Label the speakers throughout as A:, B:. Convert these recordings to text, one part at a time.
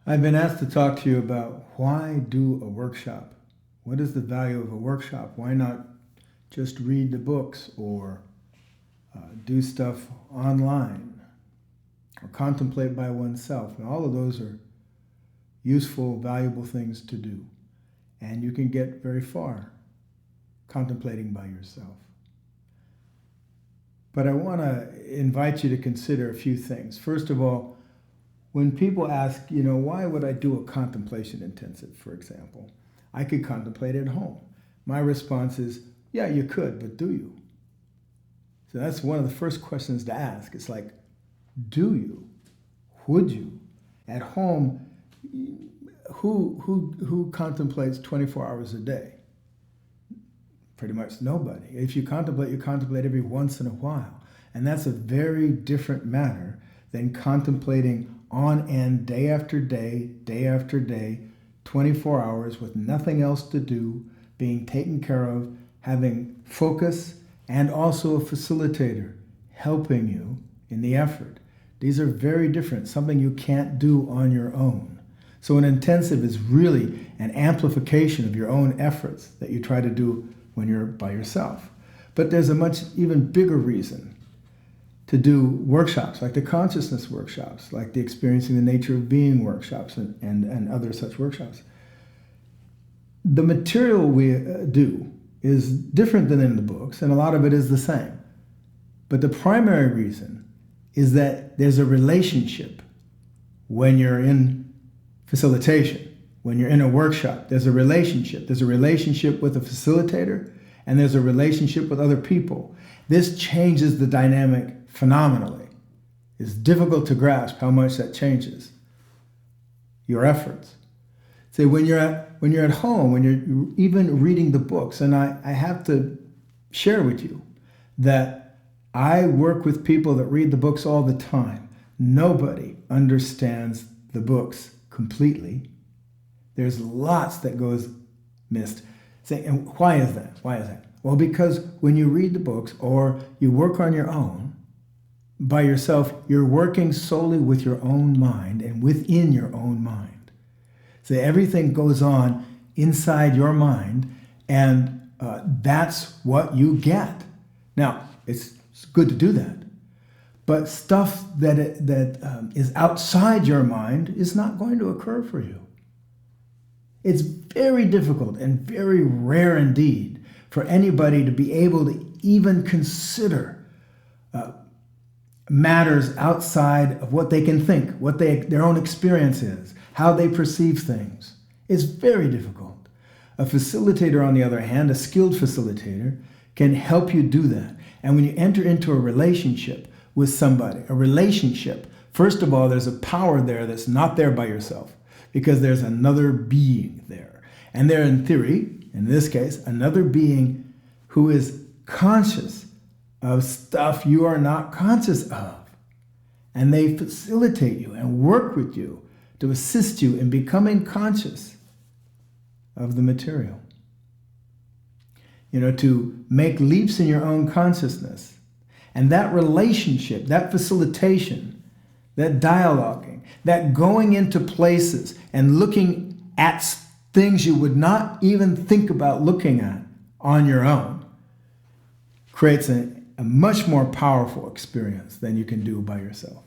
A: I've been asked to talk to you about why do a workshop? What is the value of a workshop? Why not just read the books or do stuff online or contemplate by oneself? And all of those are useful, valuable things to do. And you can get very far contemplating by yourself. But I want to invite you to consider a few things. First of all, when people ask, why would I do a contemplation intensive, for example? I could contemplate at home. My response is, yeah, you could, but do you? So that's one of the first questions to ask. It's like, do you? Would you? At home, who contemplates 24 hours a day? Pretty much nobody. If you contemplate every once in a while. And that's a very different matter than contemplating on end, day after day, day after day, 24 hours with nothing else to do, being taken care of, having focus, and also a facilitator helping you in the effort. These are very different, something you can't do on your own. So an intensive is really an amplification of your own efforts that you try to do when you're by yourself. But there's a much even bigger reason to do workshops, like the consciousness workshops, like the experiencing the nature of being workshops and other such workshops. The material we do is different than in the books, and a lot of it is the same. But the primary reason is that there's a relationship when you're in facilitation, when you're in a workshop. There's a relationship. There's a relationship with a facilitator, and there's a relationship with other people. This changes the dynamic phenomenally. It's difficult to grasp how much that changes your efforts. Say when you're at home, when you're even reading the books, and I have to share with you that I work with people that read the books all the time. Nobody understands the books completely. There's lots that goes missed. And why is that? Why is that? Well, because when you read the books or you work on your own, by yourself, you're working solely with your own mind and within your own mind. So everything goes on inside your mind, and that's what you get. Now, it's good to do that, but stuff that is outside your mind is not going to occur for you. It's very difficult and very rare indeed for anybody to be able to even consider matters outside of what they can think, what their own experience is, how they perceive things. It's very difficult. A facilitator, on the other hand, a skilled facilitator, can help you do that. And when you enter into a relationship with somebody, first of all, there's a power there that's not there by yourself, because there's another being there. And they're, in theory, in this case, another being who is conscious of stuff you are not conscious of. And they facilitate you and work with you to assist you in becoming conscious of the material. To make leaps in your own consciousness. And that relationship, that facilitation, that dialoguing, that going into places and looking at things you would not even think about looking at on your own, creates a much more powerful experience than you can do by yourself.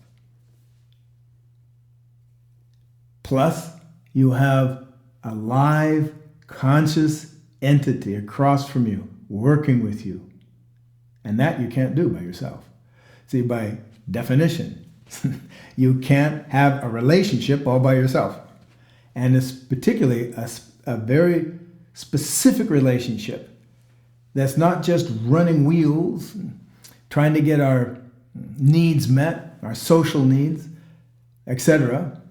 A: Plus, you have a live, conscious entity across from you, working with you. And that you can't do by yourself. See, by definition, you can't have a relationship all by yourself. And it's particularly a very specific relationship that's not just running wheels, trying to get our needs met, our social needs, etc.,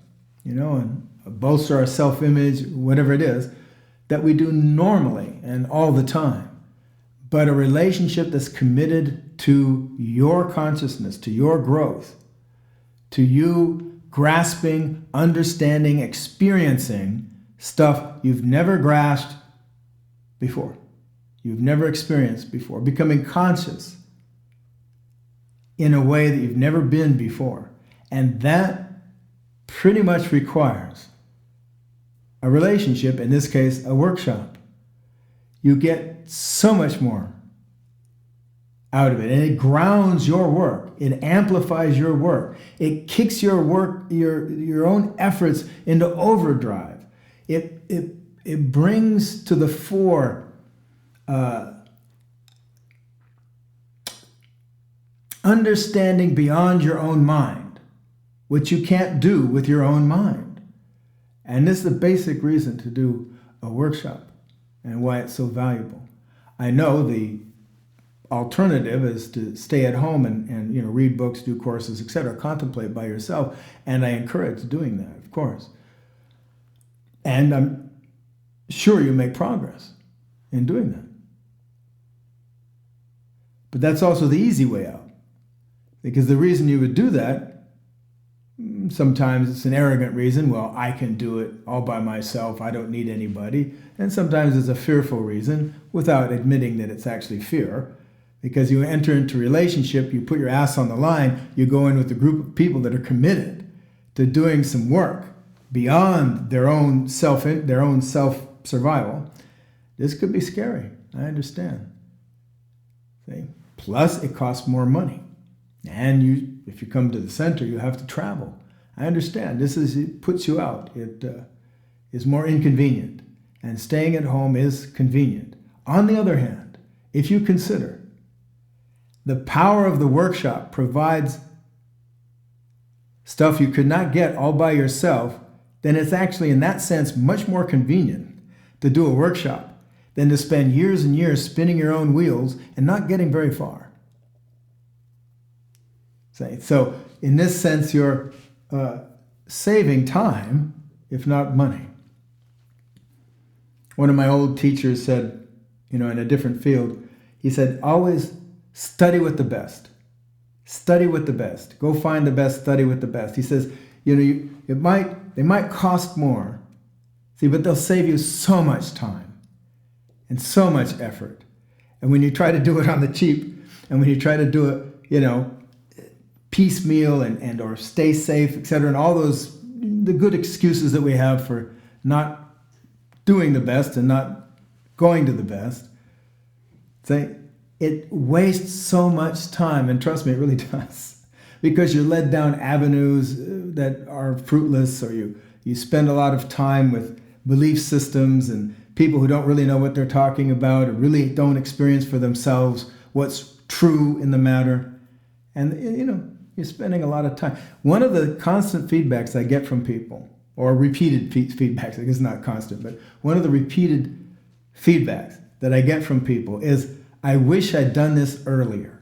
A: and bolster our self-image, whatever it is, that we do normally and all the time. But a relationship that's committed to your consciousness, to your growth, to you grasping, understanding, experiencing stuff you've never grasped before, you've never experienced before, becoming conscious in a way that you've never been before. And that pretty much requires a relationship, in this case, a workshop, you get so much more out of it. And it grounds your work. It amplifies your work. It kicks your work, your own efforts into overdrive. It brings to the fore understanding beyond your own mind, which you can't do with your own mind. And this is the basic reason to do a workshop and why it's so valuable. I know the alternative is to stay at home and read books, do courses, etc., contemplate by yourself, and I encourage doing that, of course. And I'm sure you make progress in doing that. But that's also the easy way out, because the reason you would do that, sometimes it's an arrogant reason. Well, I can do it all by myself. I don't need anybody. And sometimes it's a fearful reason, without admitting that it's actually fear. Because you enter into a relationship, you put your ass on the line, you go in with a group of people that are committed to doing some work beyond their own self-survival. This could be scary. I understand. See? Plus, it costs more money. And if you come to the center, you have to travel. I understand. It puts you out. It is more inconvenient. And staying at home is convenient. On the other hand, if you consider the power of the workshop provides stuff you could not get all by yourself, then it's actually, in that sense, much more convenient to do a workshop than to spend years and years spinning your own wheels and not getting very far. So in this sense, you're saving time, if not money. One of my old teachers said, in a different field, he said, always study with the best. Study with the best. Go find the best, study with the best. He says, they might cost more, but they'll save you so much time and so much effort. And when you try to do it on the cheap, and when you try to do it, piecemeal and or stay safe, etc., and all the good excuses that we have for not doing the best and not going to the best, it wastes so much time, and trust me, it really does, because you're led down avenues that are fruitless, or you spend a lot of time with belief systems and people who don't really know what they're talking about, or really don't experience for themselves what's true in the matter. And, you're spending a lot of time. One of the constant feedbacks I get from people, or repeated feedbacks, I guess not constant, but one of the repeated feedbacks that I get from people is, I wish I'd done this earlier.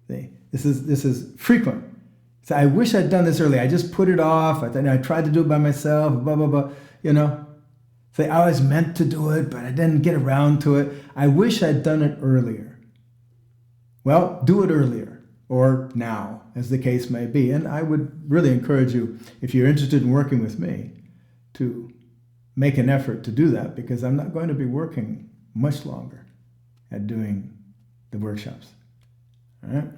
A: See? This is frequent. So I wish I'd done this earlier. I just put it off. I tried to do it by myself, blah, blah, blah, So I always meant to do it, but I didn't get around to it. I wish I'd done it earlier. Well, do it earlier, or now, as the case may be. And I would really encourage you, if you're interested in working with me, to make an effort to do that, because I'm not going to be working much longer at doing the workshops. All right?